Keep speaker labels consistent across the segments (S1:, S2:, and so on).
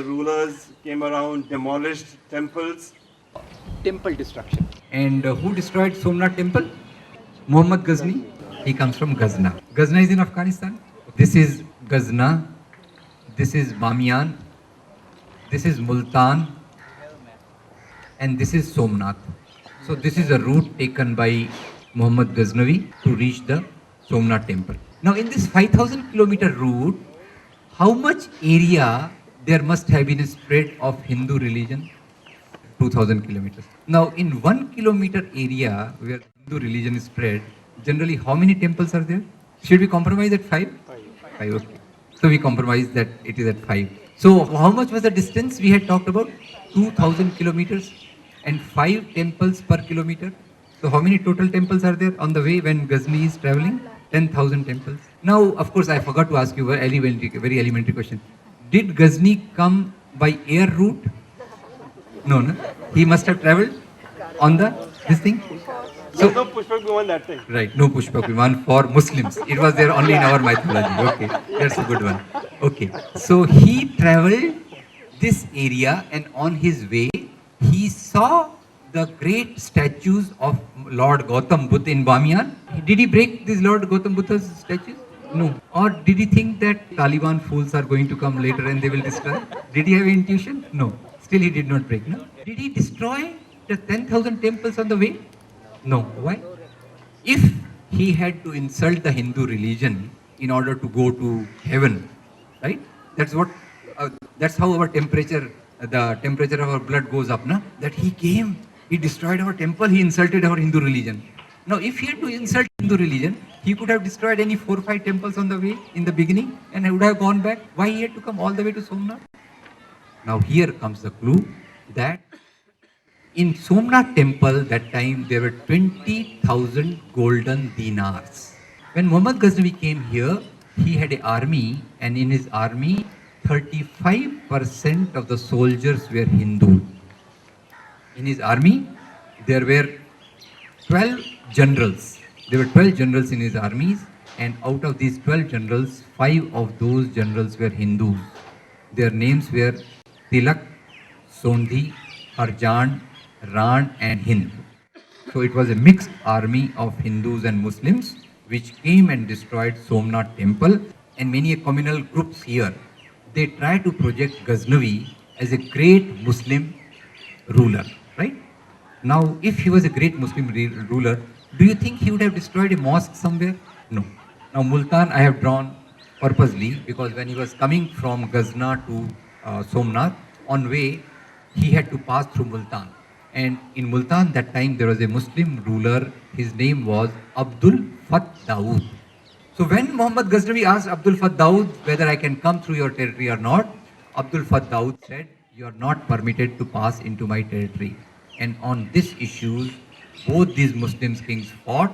S1: the rulers came around, demolished temples.
S2: Temple destruction.
S3: And who destroyed Somnath temple? Muhammad Ghazni. He comes from Ghazna. Ghazna is in Afghanistan. This is Ghazna. This is Bamiyan. This is Multan. And this is Somnath. So this is a route taken by Muhammad Ghaznavi to reach the Somnath temple. Now in this 5,000 kilometer route, how much area there must have been a spread of Hindu religion? 2,000 kilometers. Now in 1 kilometer area where Hindu religion is spread, generally how many temples are there? Should we compromise at 5? 5, okay. So we compromise that it is at 5. So how much was the distance we had talked about? 2,000 kilometers and 5 temples per kilometer. So how many total temples are there on the way when Ghazni is traveling? 10,000 temples. Now, of course, I forgot to ask you a very elementary question. Did Ghazni come by air route? No. He must have traveled on this thing.
S1: So no Pushpak Viman that time.
S3: Right, no Pushpak Viman for Muslims. It was there only in our mythology. Okay, that's a good one. Okay, so he traveled this area and on his way, he saw the great statues of Lord Gautam Buddha in Bamiyan. Did he break these Lord Gautam Buddha's statues? No. Or did he think that Taliban fools are going to come later and they will destroy? Did he have intuition? No. Still he did not break. No. Did he destroy the 10,000 temples on the way? No. Why? If he had to insult the Hindu religion in order to go to heaven, right? That's how our temperature, the temperature of our blood goes up, na? That he came, he destroyed our temple, he insulted our Hindu religion. Now, if he had to insult Hindu religion, he could have destroyed any 4 or 5 temples on the way in the beginning and would have gone back. Why he had to come all the way to Somnath? Now, here comes the clue that in Somnath temple, that time there were 20,000 golden dinars. When Muhammad Ghaznavi came here, he had an army, and in his army, 35% of the soldiers were Hindu. In his army, there were 12 generals. There were 12 generals in his armies, and out of these 12 generals, 5 of those generals were Hindus. Their names were Tilak, Sondhi, Arjan, Ran and Hind. So it was a mixed army of Hindus and Muslims which came and destroyed Somnath temple, and many communal groups here. They try to project Ghaznavi as a great Muslim ruler, right? Now, if he was a great Muslim ruler, do you think he would have destroyed a mosque somewhere? No. Now, Multan I have drawn purposely because when he was coming from Ghazna to Somnath, on way he had to pass through Multan. And in Multan that time there was a Muslim ruler, his name was Abdul Fath Dawood. So when Muhammad Ghaznavi asked Abdul Fath Dawood whether I can come through your territory or not, Abdul Fath Dawood said, you are not permitted to pass into my territory. And on this issue, both these Muslim kings fought,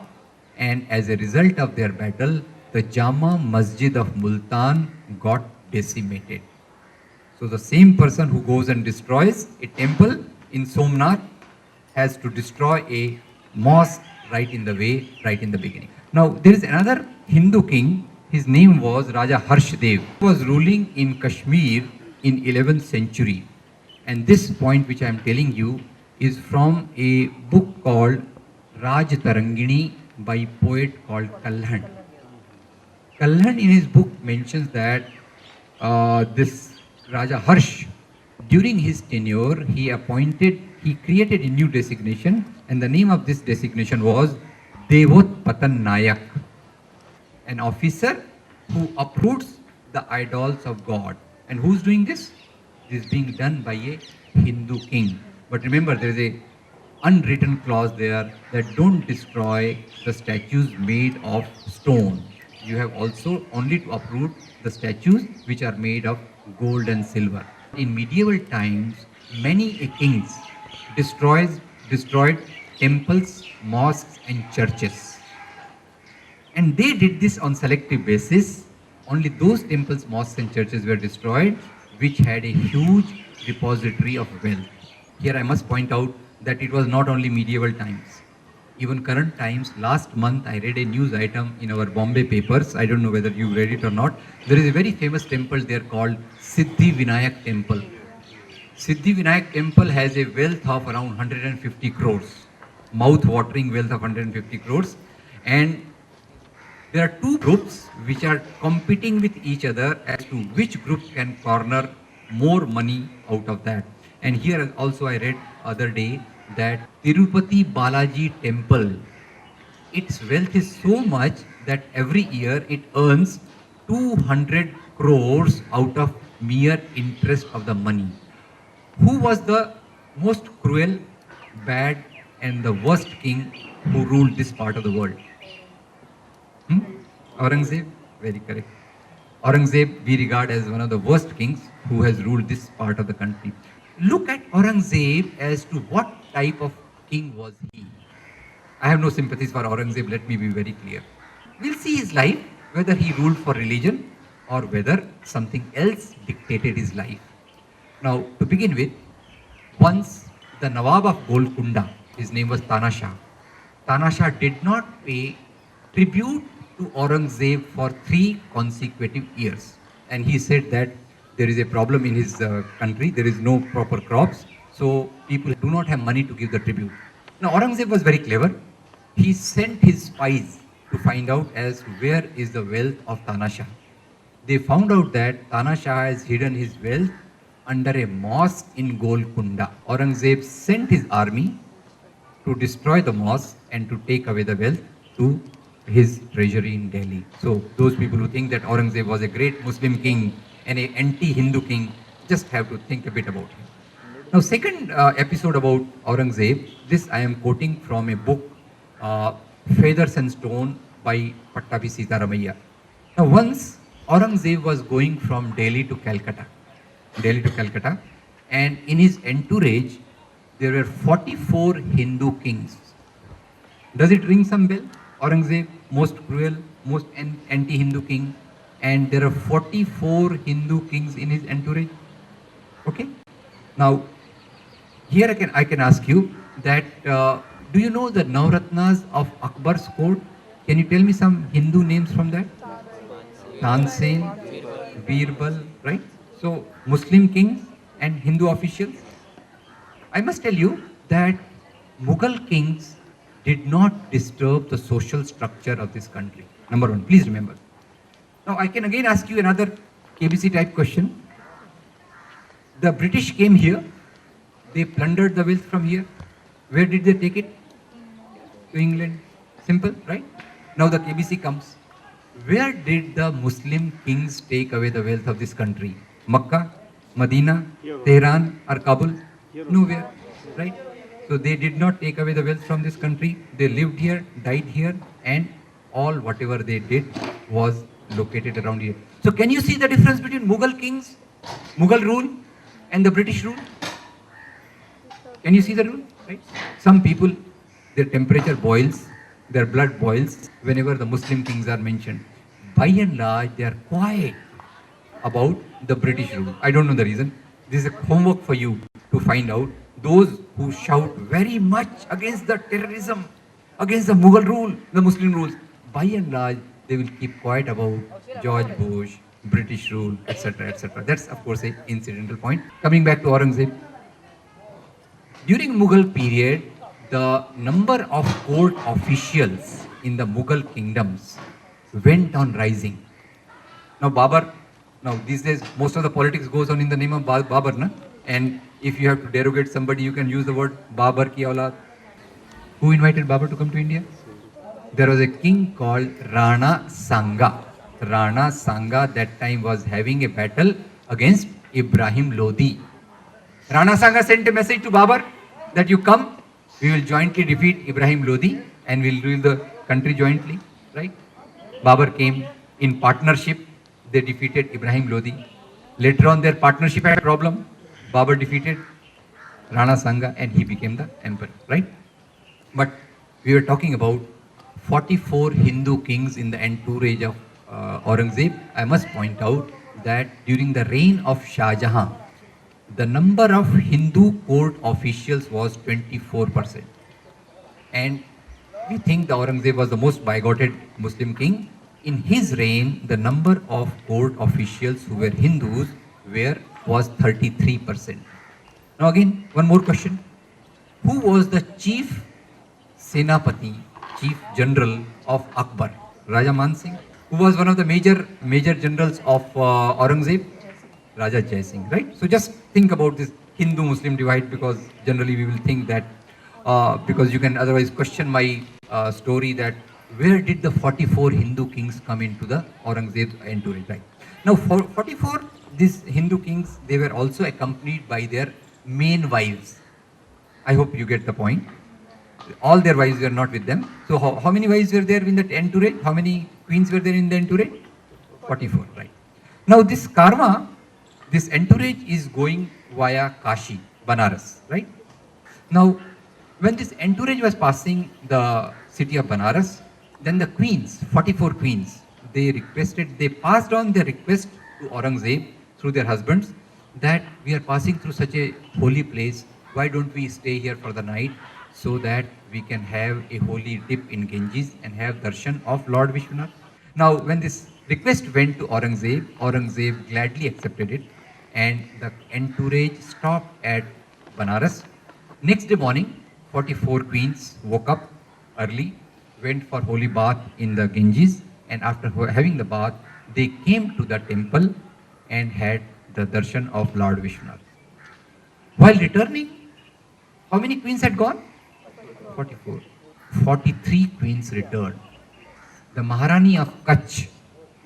S3: and as a result of their battle, the Jama Masjid of Multan got decimated. So the same person who goes and destroys a temple in Somnath has to destroy a mosque right in the way, right in the beginning. Now there is another Hindu king, his name was Raja Harshdev. He was ruling in Kashmir in 11th century. And this point which I am telling you is from a book called Raj Tarangini by poet called Kalhan. Kalhan in his book mentions that this Raja Harsh, during his tenure, he created a new designation, and the name of this designation was Devot Patan Nayak, an officer who uproots the idols of God. And who's doing this? This is being done by a Hindu king. But remember, there is a unwritten clause there that don't destroy the statues made of stone. You have also only to uproot the statues which are made of gold and silver. In medieval times, many kings destroyed temples, mosques and churches. And they did this on selective basis. Only those temples, mosques and churches were destroyed which had a huge repository of wealth. Here I must point out that it was not only medieval times. Even current times, last month I read a news item in our Bombay papers. I don't know whether you read it or not. There is a very famous temple there called Siddhi Vinayak temple. Siddhivinayak temple has a wealth of around 150 crores, mouth-watering wealth of 150 crores, and there are two groups which are competing with each other as to which group can corner more money out of that. And here also I read other day that Tirupati Balaji temple, its wealth is so much that every year it earns 200 crores out of mere interest of the money. Who was the most cruel, bad, and the worst king who ruled this part of the world? Hmm? Aurangzeb? Very correct. Aurangzeb we regard as one of the worst kings who has ruled this part of the country. Look at Aurangzeb as to what type of king was he. I have no sympathies for Aurangzeb, let me be very clear. We'll see his life, whether he ruled for religion or whether something else dictated his life. Now, to begin with, once the Nawab of Golconda, his name was Tana Shah. Tana Shah did not pay tribute to Aurangzeb for 3 consecutive years. And he said that there is a problem in his country, there is no proper crops, so people do not have money to give the tribute. Now, Aurangzeb was very clever. He sent his spies to find out as to where is the wealth of Tana Shah. They found out that Tana Shah has hidden his wealth under a mosque in Golconda. Aurangzeb sent his army to destroy the mosque and to take away the wealth to his treasury in Delhi. So those people who think that Aurangzeb was a great Muslim king and an anti-Hindu king just have to think a bit about him. Now, second episode about Aurangzeb, this I am quoting from a book, Feathers and Stone by Pattabi Sitaramaiah. Now, once Aurangzeb was going from Delhi to Calcutta, and in his entourage, there were 44 Hindu kings. Does it ring some bell? Aurangzeb, most cruel, most anti-Hindu king, and there are 44 Hindu kings in his entourage. Okay? Now, here I can ask you that, do you know the Navratnas of Akbar's court? Can you tell me some Hindu names from that? Tansen, Birbal, right? So, Muslim kings and Hindu officials. I must tell you that Mughal kings did not disturb the social structure of this country. Number one, please remember. Now, I can again ask you another KBC type question. The British came here, they plundered the wealth from here. Where did they take it? To England. Simple, right? Now the KBC comes. Where did the Muslim kings take away the wealth of this country? Makkah, Medina, Tehran or Kabul? Nowhere, right? So they did not take away the wealth from this country. They lived here, died here, and all whatever they did was located around here. So can you see the difference between Mughal kings, Mughal rule, and the British rule? Can you see the rule? Right? Some people, their temperature boils, their blood boils whenever the Muslim kings are mentioned. By and large, they are quiet about the British rule. I don't know the reason. This is a homework for you to find out. Those who shout very much against the terrorism, against the Mughal rule, the Muslim rules, by and large, they will keep quiet about George Bush, British rule, etc., etc. That's, of course, an incidental point. Coming back to Aurangzeb. During Mughal period, the number of court officials in the Mughal kingdoms went on rising. Now, Babur, now these days, most of the politics goes on in the name of Babur, na? And if you have to derogate somebody, you can use the word Babur ki aulad. Who invited Babur to come to India? There was a king called Rana Sanga. Rana Sanga that time was having a battle against Ibrahim Lodi. Rana Sanga sent a message to Babur that you come, we will jointly defeat Ibrahim Lodi and we'll rule the country jointly, right? Babur came in partnership, they defeated Ibrahim Lodi. Later on their partnership had a problem. Babur defeated Rana Sanga and he became the emperor, right? But we were talking about 44 Hindu kings in the entourage of Aurangzeb. I must point out that during the reign of Shah Jahan, the number of Hindu court officials was 24%. And we think the Aurangzeb was the most bigoted Muslim king. In his reign, the number of court officials who were Hindus was 33%. Now again, one more question. Who was the chief Senapati, chief general of Akbar? Raja Man Singh, who was one of the major generals of Aurangzeb? Raja Jai Singh, right? So just think about this Hindu-Muslim divide, because generally we will think that because you can otherwise question my story that where did the 44 Hindu kings come into the Aurangzeb's entourage, right? Now, for 44 these Hindu kings, they were also accompanied by their main wives. I hope you get the point. All their wives were not with them. So how many wives were there in that entourage? How many queens were there in the entourage? 44, right? Now this karma, this entourage is going via Kashi, Banaras, right? Now, when this entourage was passing the city of Banaras, then the queens, 44 queens, they passed on their request to Aurangzeb through their husbands that we are passing through such a holy place, why don't we stay here for the night so that we can have a holy dip in Ganges and have darshan of Lord Vishwanath. Now, when this request went to Aurangzeb, Aurangzeb gladly accepted it, and the entourage stopped at Banaras. Next day morning, 44 queens woke up early, went for holy bath in the Ganges, and after having the bath, they came to the temple and had the darshan of Lord Vishwanath. While returning, how many queens had gone? 44. 43 queens returned. The Maharani of Kutch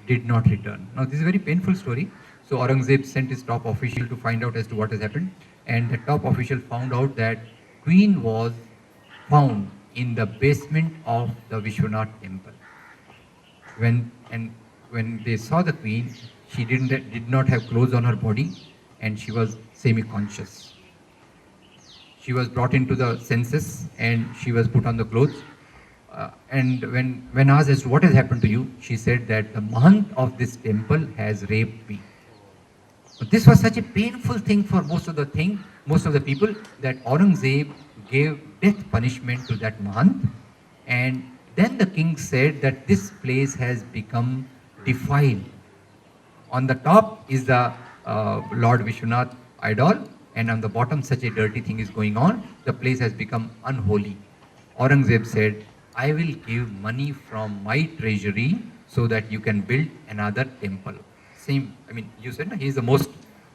S3: did not return. Now, this is a very painful story. So, Aurangzeb sent his top official to find out as to what has happened. And the top official found out that queen was found in the basement of the Vishwanath temple. When they saw the queen, she did not have clothes on her body, and she was semi-conscious. She was brought into the senses and she was put on the clothes. And when asked as to what has happened to you, she said that the mahant of this temple has raped me. So this was such a painful thing for most of the people, that Aurangzeb gave death punishment to that mahant. And then the king said that this place has become defiled. On the top is the Lord Vishwanath idol, and on the bottom such a dirty thing is going on. The place has become unholy. Aurangzeb said, I will give money from my treasury so that you can build another temple. Same, I mean, you said he is the most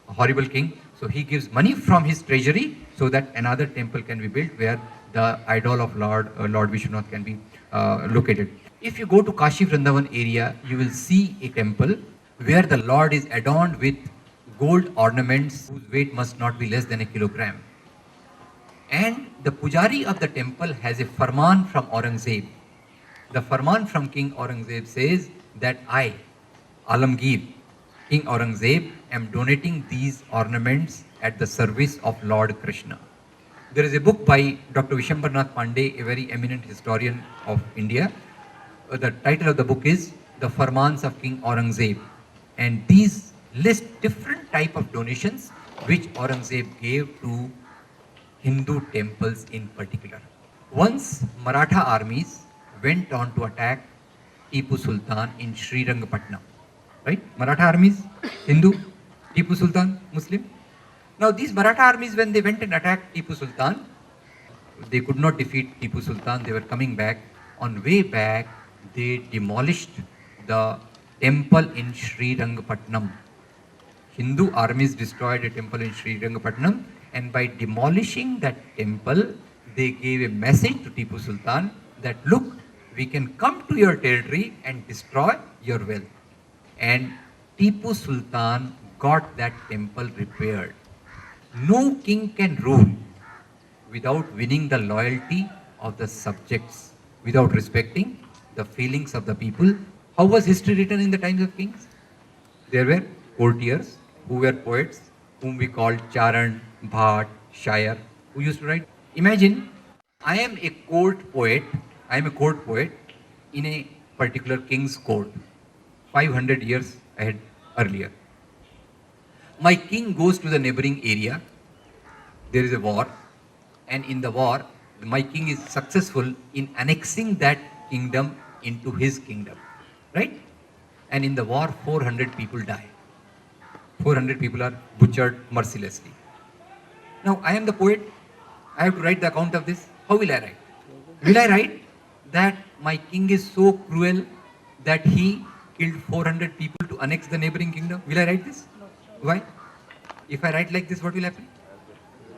S3: horrible king. So he gives money from his treasury so that another temple can be built where the idol of Lord Vishwanath can be located. If you go to Kashi Vrindavan area, you will see a temple where the Lord is adorned with gold ornaments whose weight must not be less than a kilogram. And the pujari of the temple has a farman from Aurangzeb. The farman from King Aurangzeb says that I, Alamgir, King Aurangzeb, am donating these ornaments at the service of Lord Krishna. There is a book by Dr. Vishwambarnath Pandey, a very eminent historian of India. The title of the book is The Farmans of King Aurangzeb. And these list different type of donations which Aurangzeb gave to Hindu temples in particular. Once Maratha armies went on to attack Tipu Sultan in Srirangapatnam. Right? Maratha armies, Hindu, Tipu Sultan, Muslim. Now these Maratha armies, when they went and attacked Tipu Sultan, they could not defeat Tipu Sultan. They were coming back. On way back, they demolished the temple in Srirangapatnam. Hindu armies destroyed a temple in Srirangapatnam, and by demolishing that temple, they gave a message to Tipu Sultan that, look, we can come to your territory and destroy your wealth. And Tipu Sultan got that temple repaired. No king can rule without winning the loyalty of the subjects, without respecting the feelings of the people. How was history written in the times of kings? There were courtiers who were poets, whom we called Charan, Bhat, Shair, who used to write. Imagine, I am a court poet in a particular king's court, 500 years earlier. My king goes to the neighboring area, there is a war, and in the war, my king is successful in annexing that kingdom into his kingdom, right? And in the war, 400 people die. 400 people are butchered mercilessly. Now, I am the poet. I have to write the account of this. How will I write? Will I write that my king is so cruel that he killed 400 people to annex the neighboring kingdom? Will I write this? Why? If I write like this, what will happen?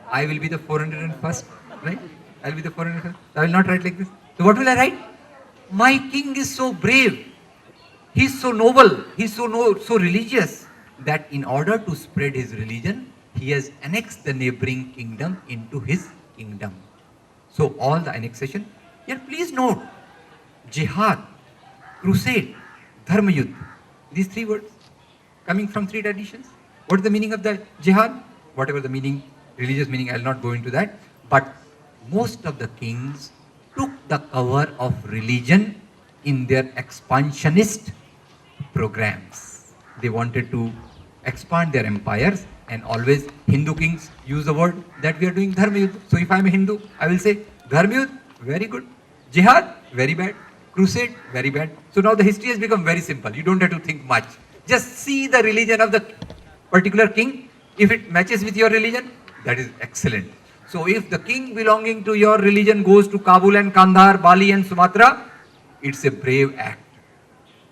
S3: I will be the 401st, right? I will be the 401st. I will not write like this. So what will I write? My king is so brave. He is so noble. He is so religious that in order to spread his religion, he has annexed the neighboring kingdom into his kingdom. So all the annexation. Here please note, jihad, crusade, dharma yudh. These three words coming from three traditions. What is the meaning of the jihad? Whatever the meaning, religious meaning, I will not go into that. But most of the kings took the cover of religion in their expansionist programs. They wanted to expand their empires, and always Hindu kings use the word that we are doing dharma yudh. So if I am a Hindu, I will say dharma yudh, very good. Jihad, very bad. Crusade, very bad. So now the history has become very simple. You don't have to think much. Just see the religion of the particular king. If it matches with your religion, that is excellent. So if the king belonging to your religion goes to Kabul and Kandahar, Bali and Sumatra, it's a brave act.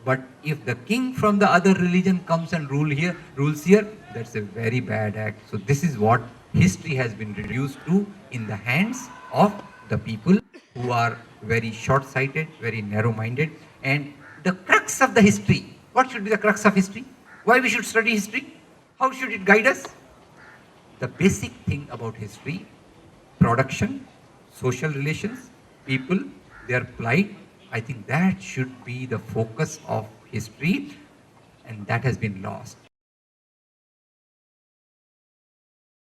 S3: But if the king from the other religion comes and rules here, that's a very bad act. So this is what history has been reduced to in the hands of the people who are very short-sighted, very narrow-minded. And the crux of the history, what should be the crux of history? Why we should study history? How should it guide us? The basic thing about history, production, social relations, people, their plight, I think that should be the focus of history, and that has been lost.